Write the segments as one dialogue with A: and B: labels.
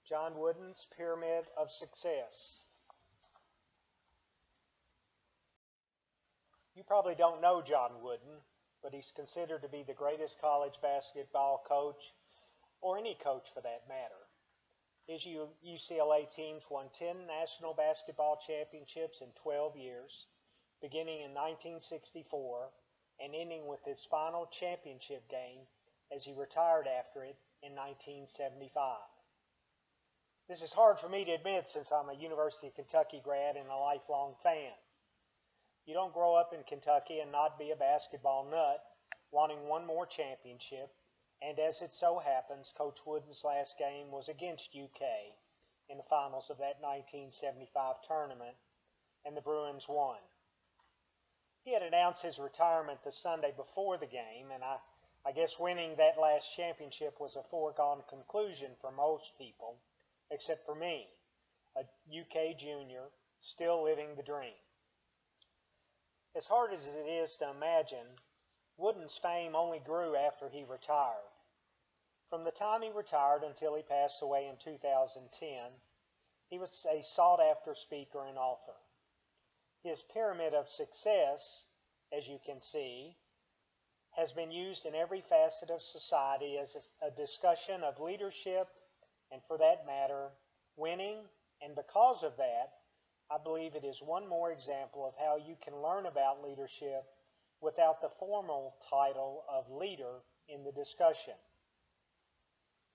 A: John Wooden's Pyramid of Success. You probably don't know John Wooden, but he's considered to be the greatest college basketball coach, or any coach for that matter. His UCLA teams won 10 national basketball championships in 12 years, beginning in 1964 and ending with his final championship game as he retired after it in 1975. This is hard for me to admit since I'm a University of Kentucky grad and a lifelong fan. You don't grow up in Kentucky and not be a basketball nut, wanting one more championship, and as it so happens, Coach Wooden's last game was against UK in the finals of that 1975 tournament, and the Bruins won. He had announced his retirement the Sunday before the game, and I guess winning that last championship was a foregone conclusion for most people, except for me, a UK junior, still living the dream. As hard as it is to imagine, Wooden's fame only grew after he retired. From the time he retired until he passed away in 2010, he was a sought-after speaker and author. His Pyramid of Success, as you can see, has been used in every facet of society as a discussion of leadership and, for that matter, winning, and because of that, I believe it is one more example of how you can learn about leadership without the formal title of leader in the discussion.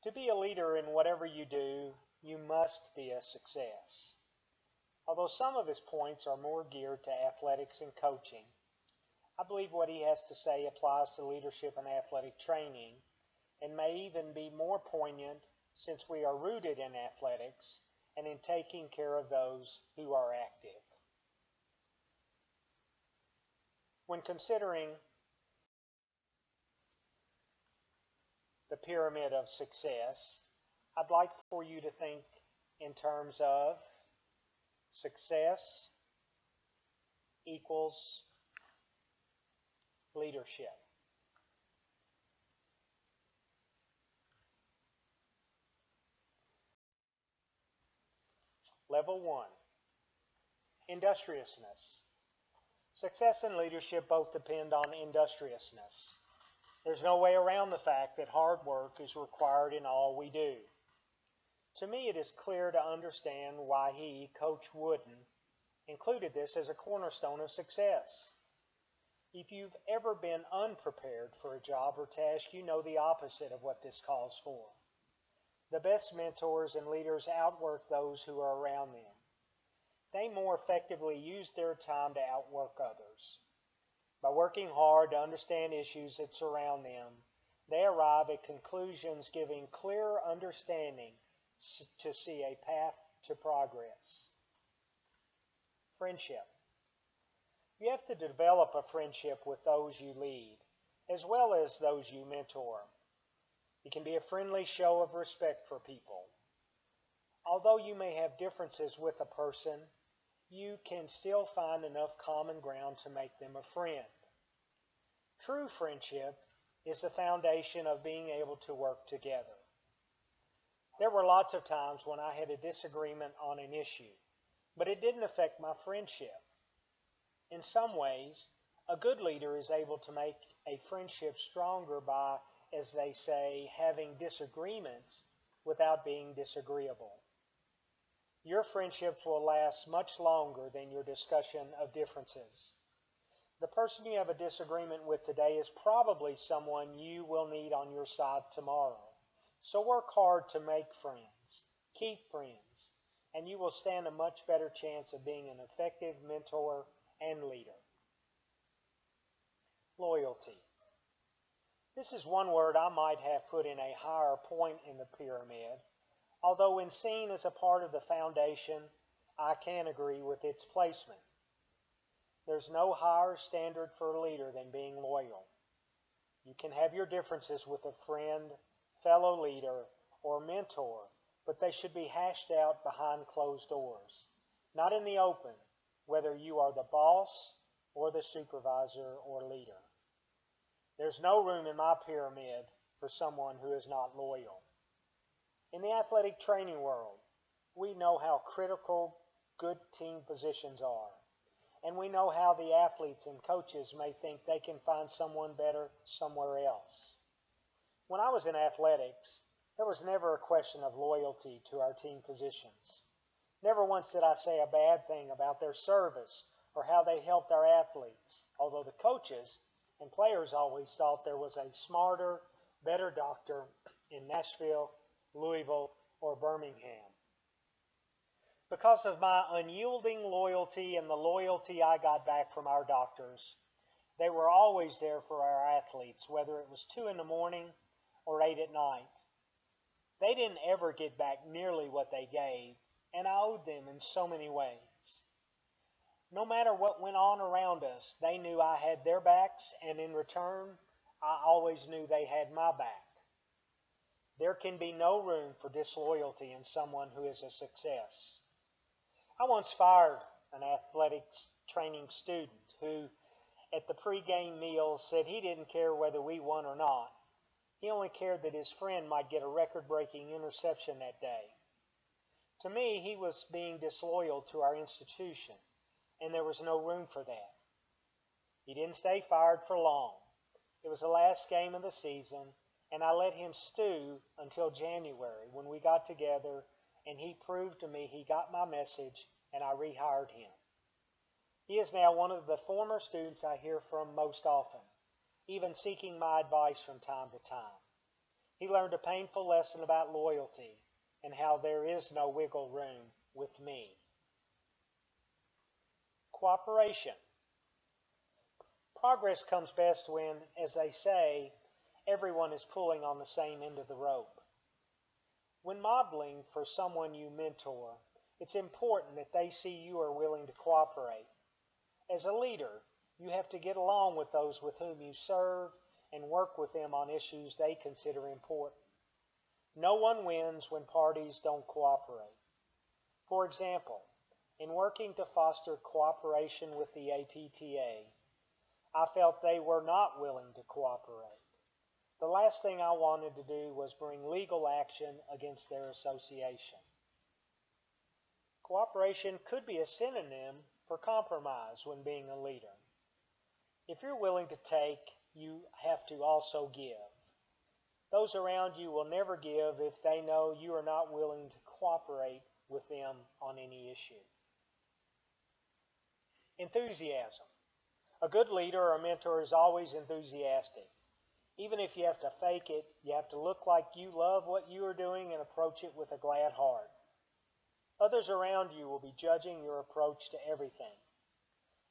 A: To be a leader in whatever you do, you must be a success. Although some of his points are more geared to athletics and coaching, I believe what he has to say applies to leadership and athletic training, and may even be more poignant since we are rooted in athletics and in taking care of those who are active. When considering the pyramid of success, I'd like for you to think in terms of success equals leadership. Level 1, industriousness. Success and leadership both depend on industriousness. There's no way around the fact that hard work is required in all we do. To me, it is clear to understand why he, Coach Wooden, included this as a cornerstone of success. If you've ever been unprepared for a job or task, you know the opposite of what this calls for. The best mentors and leaders outwork those who are around them. They more effectively use their time to outwork others. By working hard to understand issues that surround them, they arrive at conclusions giving clear understanding to see a path to progress. Friendship. You have to develop a friendship with those you lead, as well as those you mentor. It can be a friendly show of respect for people. Although you may have differences with a person, you can still find enough common ground to make them a friend. True friendship is the foundation of being able to work together. There were lots of times when I had a disagreement on an issue, but it didn't affect my friendship. In some ways, a good leader is able to make a friendship stronger by, as they say, having disagreements without being disagreeable. Your friendships will last much longer than your discussion of differences. The person you have a disagreement with today is probably someone you will need on your side tomorrow. So work hard to make friends, keep friends, and you will stand a much better chance of being an effective mentor and leader. Loyalty. This is one word I might have put in a higher point in the pyramid, although when seen as a part of the foundation, I can agree with its placement. There's no higher standard for a leader than being loyal. You can have your differences with a friend, fellow leader, or mentor, but they should be hashed out behind closed doors, not in the open, whether you are the boss or the supervisor or leader. There's no room in my pyramid for someone who is not loyal. In the athletic training world, we know how critical good team positions are. And we know how the athletes and coaches may think they can find someone better somewhere else. When I was in athletics, there was never a question of loyalty to our team physicians. Never once did I say a bad thing about their service or how they helped our athletes, although the coaches and players always thought there was a smarter, better doctor in Nashville, Louisville, or Birmingham. Because of my unyielding loyalty and the loyalty I got back from our doctors, they were always there for our athletes, whether it was 2 in the morning or 8 at night. They didn't ever get back nearly what they gave, and I owed them in so many ways. No matter what went on around us, they knew I had their backs, and in return, I always knew they had my back. There can be no room for disloyalty in someone who is a success. I once fired an athletics training student who, at the pregame meal, said he didn't care whether we won or not. He only cared that his friend might get a record-breaking interception that day. To me, he was being disloyal to our institution, and there was no room for that. He didn't stay fired for long. It was the last game of the season, and I let him stew until January when we got together and he proved to me he got my message and I rehired him. He is now one of the former students I hear from most often, even seeking my advice from time to time. He learned a painful lesson about loyalty and how there is no wiggle room with me. Cooperation. Progress comes best when, as they say, everyone is pulling on the same end of the rope. When modeling for someone you mentor, it's important that they see you are willing to cooperate. As a leader, you have to get along with those with whom you serve and work with them on issues they consider important. No one wins when parties don't cooperate. For example, in working to foster cooperation with the APTA, I felt they were not willing to cooperate. The last thing I wanted to do was bring legal action against their association. Cooperation could be a synonym for compromise when being a leader. If you're willing to take, you have to also give. Those around you will never give if they know you are not willing to cooperate with them on any issue. Enthusiasm. A good leader or mentor is always enthusiastic. Even if you have to fake it, you have to look like you love what you are doing and approach it with a glad heart. Others around you will be judging your approach to everything.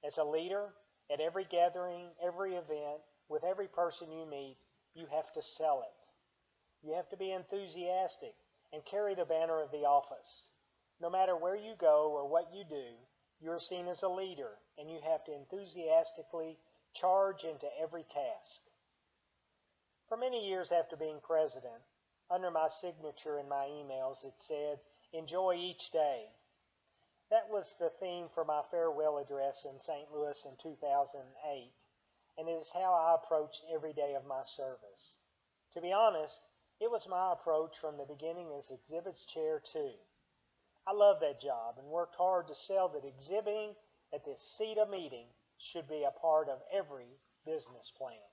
A: As a leader, at every gathering, every event, with every person you meet, you have to sell it. You have to be enthusiastic and carry the banner of the office. No matter where you go or what you do, you are seen as a leader, and you have to enthusiastically charge into every task. For many years after being president, under my signature in my emails, it said, "Enjoy each day." That was the theme for my farewell address in St. Louis in 2008, and it is how I approached every day of my service. To be honest, it was my approach from the beginning as exhibits chair too. I loved that job and worked hard to sell that exhibiting at this CETA meeting should be a part of every business plan.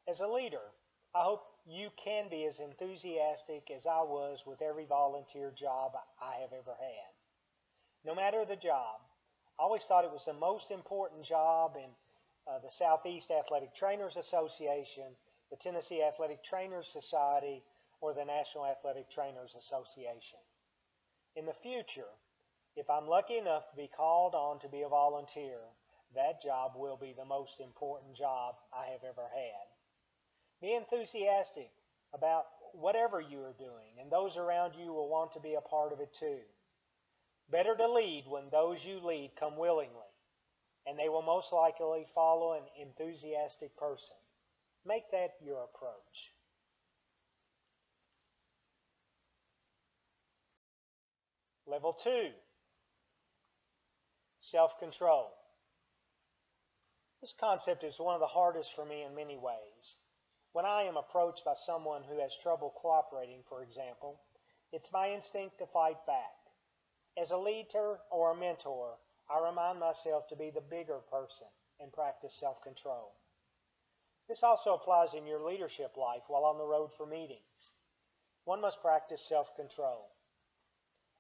A: As a leader, I hope you can be as enthusiastic as I was with every volunteer job I have ever had. No matter the job, I always thought it was the most important job in the Southeast Athletic Trainers Association, the Tennessee Athletic Trainers Society, or the National Athletic Trainers Association. In the future, if I'm lucky enough to be called on to be a volunteer, that job will be the most important job I have ever had. Be enthusiastic about whatever you are doing, and those around you will want to be a part of it too. Better to lead when those you lead come willingly, and they will most likely follow an enthusiastic person. Make that your approach. Level 2, self-control. This concept is one of the hardest for me in many ways. When I am approached by someone who has trouble cooperating, for example, it's my instinct to fight back. As a leader or a mentor, I remind myself to be the bigger person and practice self-control. This also applies in your leadership life while on the road for meetings. One must practice self-control.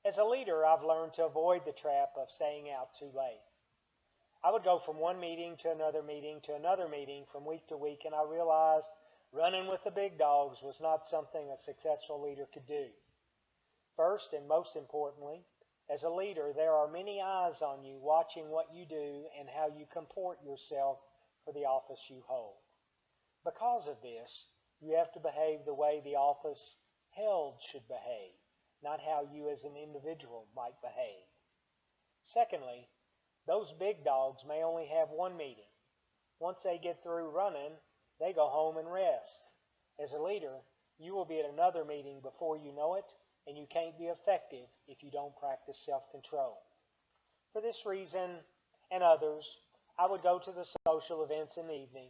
A: As a leader, I've learned to avoid the trap of staying out too late. I would go from one meeting to another meeting to another meeting from week to week, and I realized running with the big dogs was not something a successful leader could do. First, and most importantly, as a leader, there are many eyes on you watching what you do and how you comport yourself for the office you hold. Because of this, you have to behave the way the office held should behave, not how you as an individual might behave. Secondly, those big dogs may only have one meeting. Once they get through running, they go home and rest. As a leader, you will be at another meeting before you know it, and you can't be effective if you don't practice self-control. For this reason and others, I would go to the social events in the evening,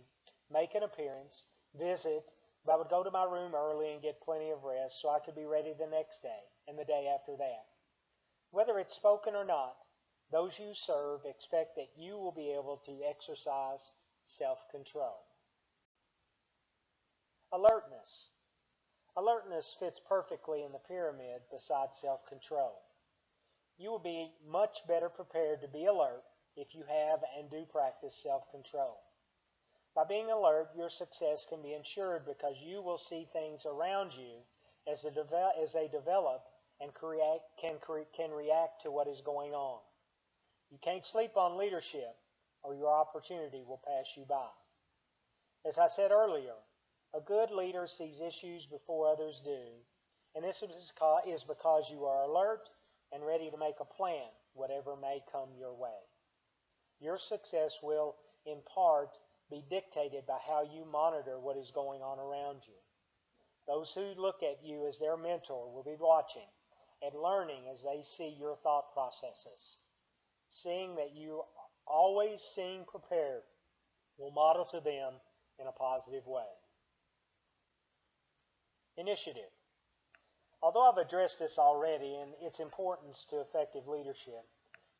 A: make an appearance, visit, but I would go to my room early and get plenty of rest so I could be ready the next day and the day after that. Whether it's spoken or not, those you serve expect that you will be able to exercise self-control. Alertness. Alertness fits perfectly in the pyramid beside self-control. You will be much better prepared to be alert if you have and do practice self-control. By being alert, your success can be ensured because you will see things around you as they develop and can react to what is going on. You can't sleep on leadership, or your opportunity will pass you by. As I said earlier, a good leader sees issues before others do, and this is because you are alert and ready to make a plan, whatever may come your way. Your success will, in part, be dictated by how you monitor what is going on around you. Those who look at you as their mentor will be watching and learning as they see your thought processes. Seeing that you always seem prepared will model to them in a positive way. Initiative. Although I've addressed this already and its importance to effective leadership,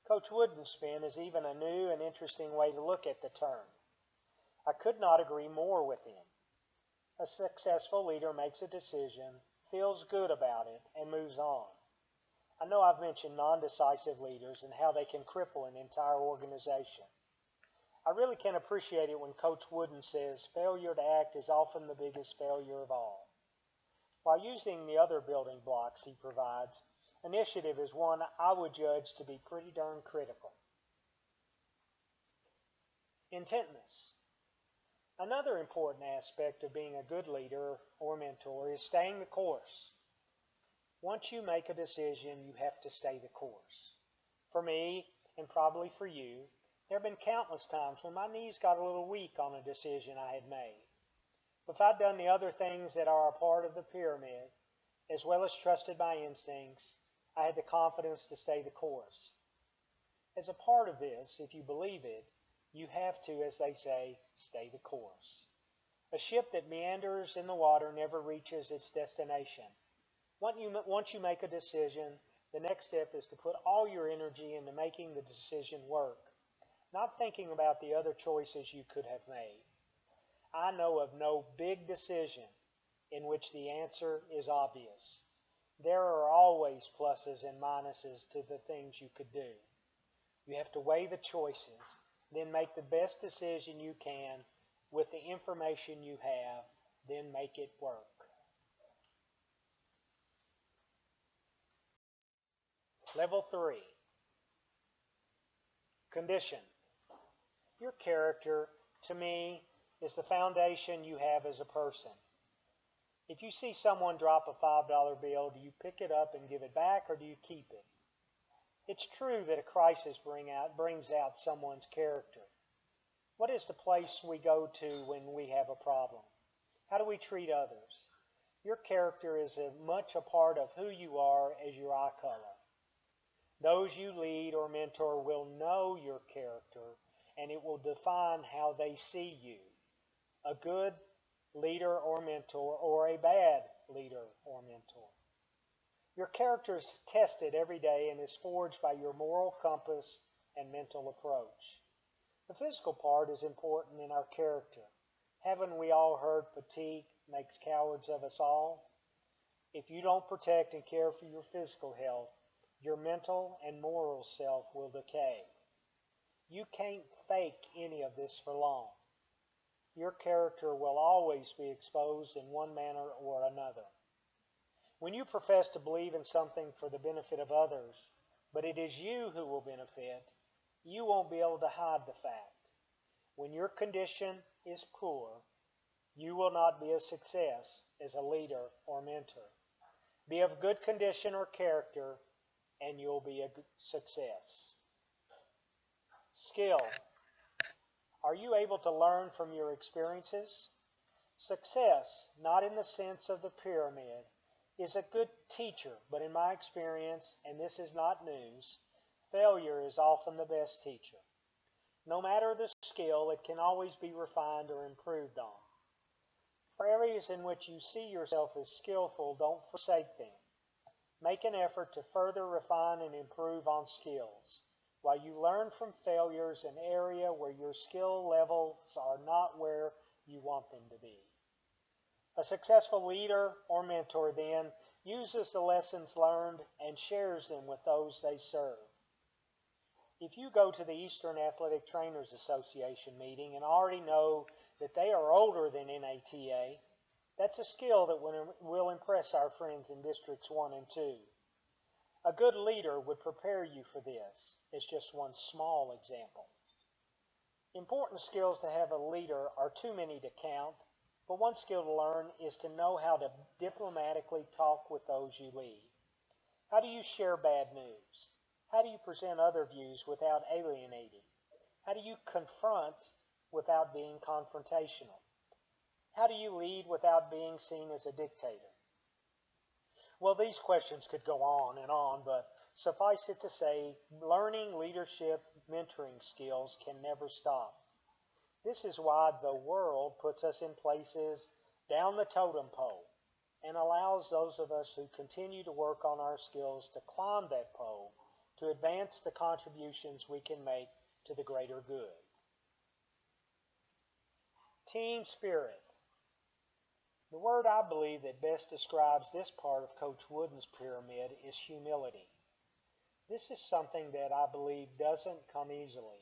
A: Coach Woodenspin is even a new and interesting way to look at the term. I could not agree more with him. A successful leader makes a decision, feels good about it, and moves on. I know I've mentioned non-decisive leaders and how they can cripple an entire organization. I really can appreciate it when Coach Wooden says failure to act is often the biggest failure of all. While using the other building blocks he provides, initiative is one I would judge to be pretty darn critical. Intentness. Another important aspect of being a good leader or mentor is staying the course. Once you make a decision, you have to stay the course. For me, and probably for you, there have been countless times when my knees got a little weak on a decision I had made. If I'd done the other things that are a part of the pyramid, as well as trusted my instincts, I had the confidence to stay the course. As a part of this, if you believe it, you have to, as they say, stay the course. A ship that meanders in the water never reaches its destination. Once you make a decision, the next step is to put all your energy into making the decision work, not thinking about the other choices you could have made. I know of no big decision in which the answer is obvious. There are always pluses and minuses to the things you could do. You have to weigh the choices, then make the best decision you can with the information you have, then make it work. Level 3. Condition. Your character, to me, is the foundation you have as a person. If you see someone drop a $5 bill, do you pick it up and give it back, or do you keep it? It's true that a crisis brings out someone's character. What is the place we go to when we have a problem? How do we treat others? Your character is as much a part of who you are as your eye color. Those you lead or mentor will know your character, and it will define how they see you. A good leader or mentor, or a bad leader or mentor. Your character is tested every day and is forged by your moral compass and mental approach. The physical part is important in our character. Haven't we all heard fatigue makes cowards of us all? If you don't protect and care for your physical health, your mental and moral self will decay. You can't fake any of this for long. Your character will always be exposed in one manner or another. When you profess to believe in something for the benefit of others, but it is you who will benefit, you won't be able to hide the fact. When your condition is poor, you will not be a success as a leader or mentor. Be of good condition or character, and you'll be a success. Skill. Are you able to learn from your experiences? Success, not in the sense of the pyramid, is a good teacher, but in my experience, and this is not news, failure is often the best teacher. No matter the skill, it can always be refined or improved on. For areas in which you see yourself as skillful, don't forsake them. Make an effort to further refine and improve on skills. While you learn from failures, an area where your skill levels are not where you want them to be. A successful leader or mentor then uses the lessons learned and shares them with those they serve. If you go to the Eastern Athletic Trainers Association meeting and already know that they are older than NATA, that's a skill that will impress our friends in Districts 1 and 2. A good leader would prepare you for this, as just one small example. Important skills to have a leader are too many to count, but one skill to learn is to know how to diplomatically talk with those you lead. How do you share bad news? How do you present other views without alienating? How do you confront without being confrontational? How do you lead without being seen as a dictator? Well, these questions could go on, but suffice it to say, learning leadership mentoring skills can never stop. This is why the world puts us in places down the totem pole and allows those of us who continue to work on our skills to climb that pole to advance the contributions we can make to the greater good. Team spirit. The word I believe that best describes this part of Coach Wooden's pyramid is humility. This is something that I believe doesn't come easily.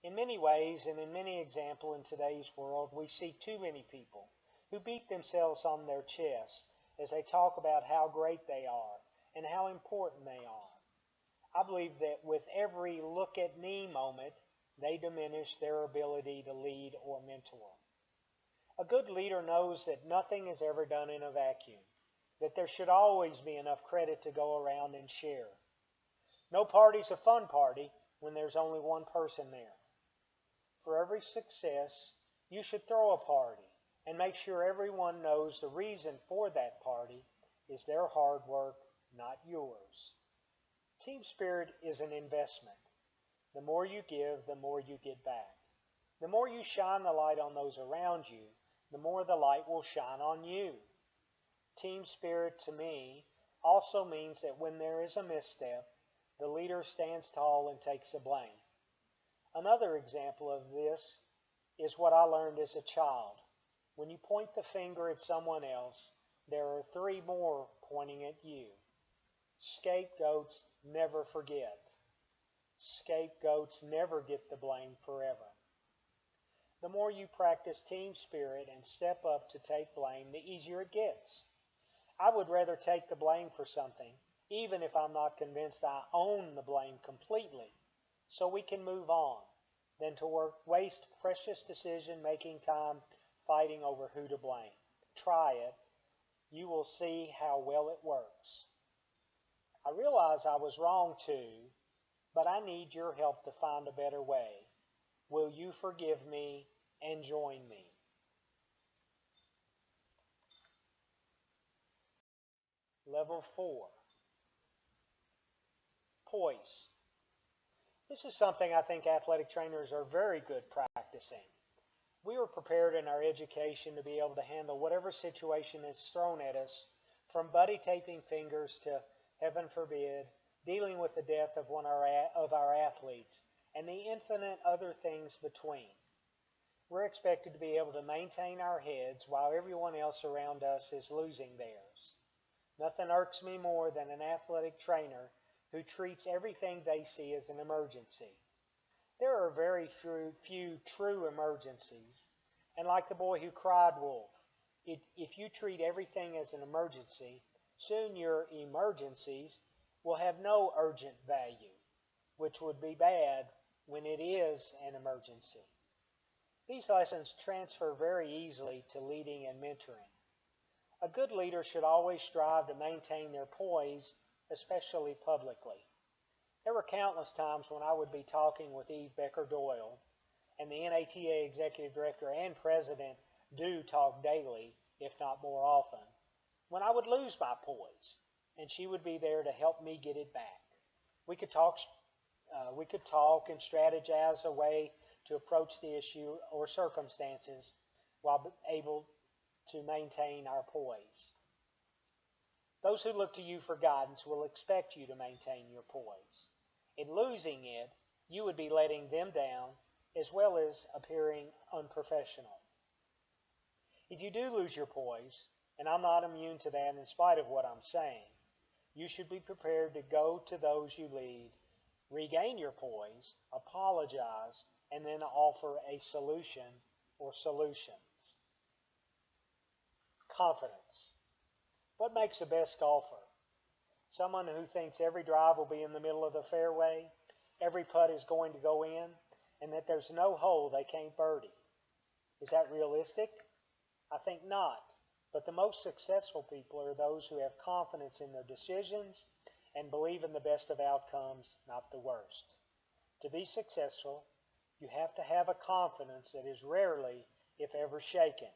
A: In many ways and in many examples in today's world, we see too many people who beat themselves on their chests as they talk about how great they are and how important they are. I believe that with every look at me moment, they diminish their ability to lead or mentor. A good leader knows that nothing is ever done in a vacuum, that there should always be enough credit to go around and share. No party's a fun party when there's only one person there. For every success, you should throw a party and make sure everyone knows the reason for that party is their hard work, not yours. Team spirit is an investment. The more you give, the more you get back. The more you shine the light on those around you, the more the light will shine on you. Team spirit to me also means that when there is a misstep, the leader stands tall and takes the blame. Another example of this is what I learned as a child. When you point the finger at someone else, there are 3 more pointing at you. Scapegoats never forget. Scapegoats never get the blame forever. The more you practice team spirit and step up to take blame, the easier it gets. I would rather take the blame for something, even if I'm not convinced I own the blame completely, so we can move on, than to waste precious decision-making time fighting over who to blame. Try it. You will see how well it works. I realize I was wrong too, but I need your help to find a better way. Will you forgive me and join me? Level 4. Poise. This is something I think athletic trainers are very good practicing. We are prepared in our education to be able to handle whatever situation is thrown at us, from buddy taping fingers to, heaven forbid, dealing with the death of one of our athletes, and the infinite other things between. We're expected to be able to maintain our heads while everyone else around us is losing theirs. Nothing irks me more than an athletic trainer who treats everything they see as an emergency. There are very few true emergencies, and like the boy who cried wolf, if you treat everything as an emergency, soon your emergencies will have no urgent value, which would be bad when it is an emergency. These lessons transfer very easily to leading and mentoring. A good leader should always strive to maintain their poise, especially publicly. There were countless times when I would be talking with Eve Becker Doyle, and the NATA Executive Director and President do talk daily, if not more often, when I would lose my poise, and she would be there to help me get it back. We could talk and strategize a way to approach the issue or circumstances while able to maintain our poise. Those who look to you for guidance will expect you to maintain your poise. In losing it, you would be letting them down as well as appearing unprofessional. If you do lose your poise, and I'm not immune to that in spite of what I'm saying, you should be prepared to go to those you lead, regain your poise, apologize, and then offer a solution or solutions. Confidence. What makes the best golfer? Someone who thinks every drive will be in the middle of the fairway, every putt is going to go in, and that there's no hole they can't birdie. Is that realistic? I think not. But the most successful people are those who have confidence in their decisions and believe in the best of outcomes, not the worst. To be successful, you have to have a confidence that is rarely, if ever, shaken.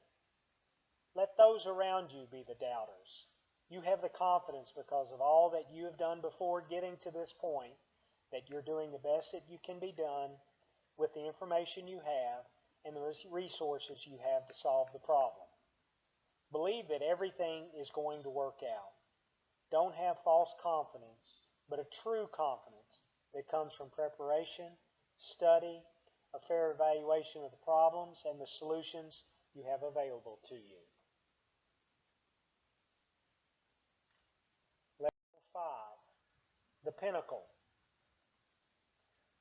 A: Let those around you be the doubters. You have the confidence because of all that you have done before getting to this point, that you're doing the best that you can be done with the information you have and the resources you have to solve the problem. Believe that everything is going to work out. Don't have false confidence, but a true confidence that comes from preparation, study, a fair evaluation of the problems and the solutions you have available to you. Level 5, the pinnacle.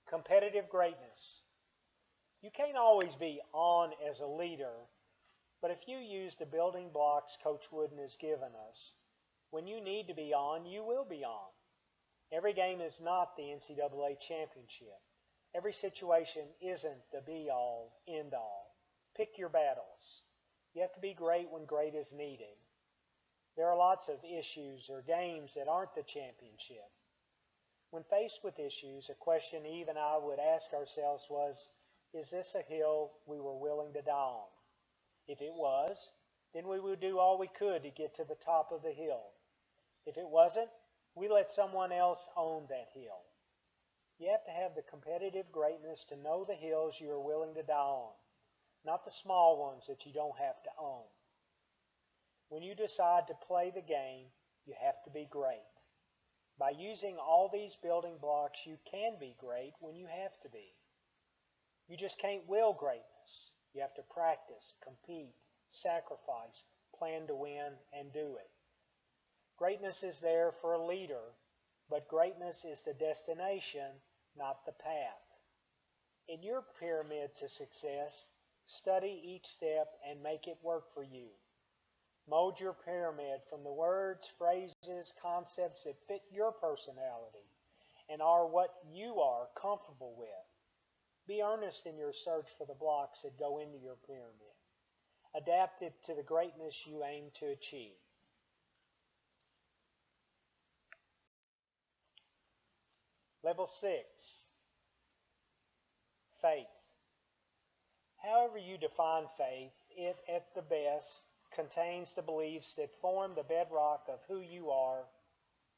A: Competitive greatness. You can't always be on as a leader, but if you use the building blocks Coach Wooden has given us, when you need to be on, you will be on. Every game is not the NCAA championship. Every situation isn't the be-all, end-all. Pick your battles. You have to be great when great is needed. There are lots of issues or games that aren't the championship. When faced with issues, a question Eve and I would ask ourselves was, is this a hill we were willing to die on? If it was, then we would do all we could to get to the top of the hill. If it wasn't, we let someone else own that hill. You have to have the competitive greatness to know the hills you are willing to die on, not the small ones that you don't have to own. When you decide to play the game, you have to be great. By using all these building blocks, you can be great when you have to be. You just can't will greatness. You have to practice, compete, sacrifice, plan to win, and do it. Greatness is there for a leader, but greatness is the destination, not the path. In your pyramid to success, study each step and make it work for you. Mold your pyramid from the words, phrases, concepts that fit your personality and are what you are comfortable with. Be earnest in your search for the blocks that go into your pyramid. Adapt it to the greatness you aim to achieve. Level 6, faith. However you define faith, it at the best contains the beliefs that form the bedrock of who you are,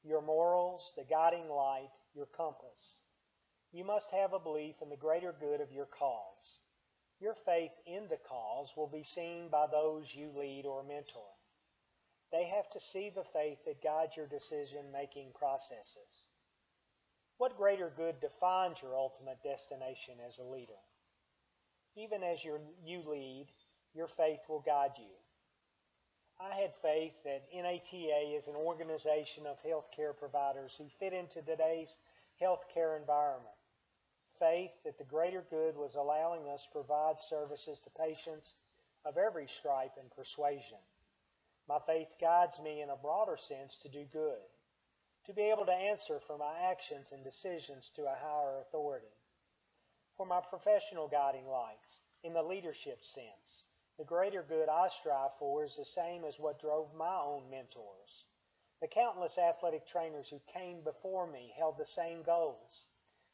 A: your morals, the guiding light, your compass. You must have a belief in the greater good of your cause. Your faith in the cause will be seen by those you lead or mentor. They have to see the faith that guides your decision-making processes. What greater good defines your ultimate destination as a leader? Even as you lead, your faith will guide you. I had faith that NATA is an organization of healthcare providers who fit into today's healthcare environment. Faith that the greater good was allowing us to provide services to patients of every stripe and persuasion. My faith guides me in a broader sense to do good, to be able to answer for my actions and decisions to a higher authority. For my professional guiding lights, in the leadership sense, the greater good I strive for is the same as what drove my own mentors. The countless athletic trainers who came before me held the same goals,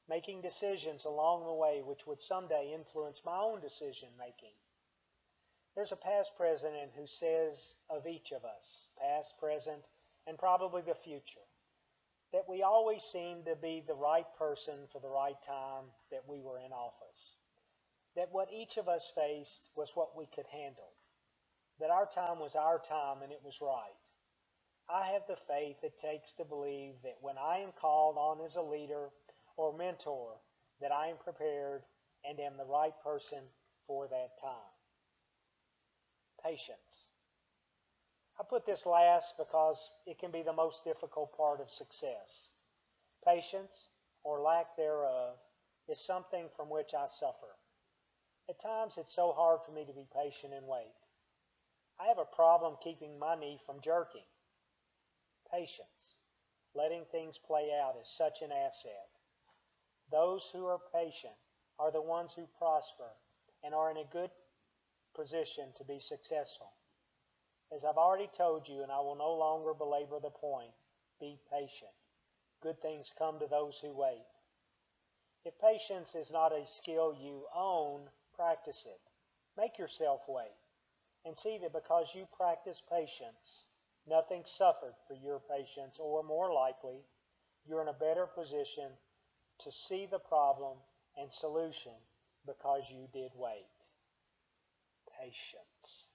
A: making decisions along the way which would someday influence my own decision making. There's a past president who says of each of us, past, present, and probably the future, that we always seemed to be the right person for the right time that we were in office. That what each of us faced was what we could handle. That our time was our time and it was right. I have the faith it takes to believe that when I am called on as a leader or mentor, that I am prepared and am the right person for that time. Patience. I put this last because it can be the most difficult part of success. Patience, or lack thereof, is something from which I suffer. At times it's so hard for me to be patient and wait. I have a problem keeping my knee from jerking. Patience, letting things play out, is such an asset. Those who are patient are the ones who prosper and are in a good position to be successful. As I've already told you, and I will no longer belabor the point, be patient. Good things come to those who wait. If patience is not a skill you own, practice it. Make yourself wait, and see that because you practice patience, nothing suffered for your patience, or more likely, you're in a better position to see the problem and solution because you did wait. Patience.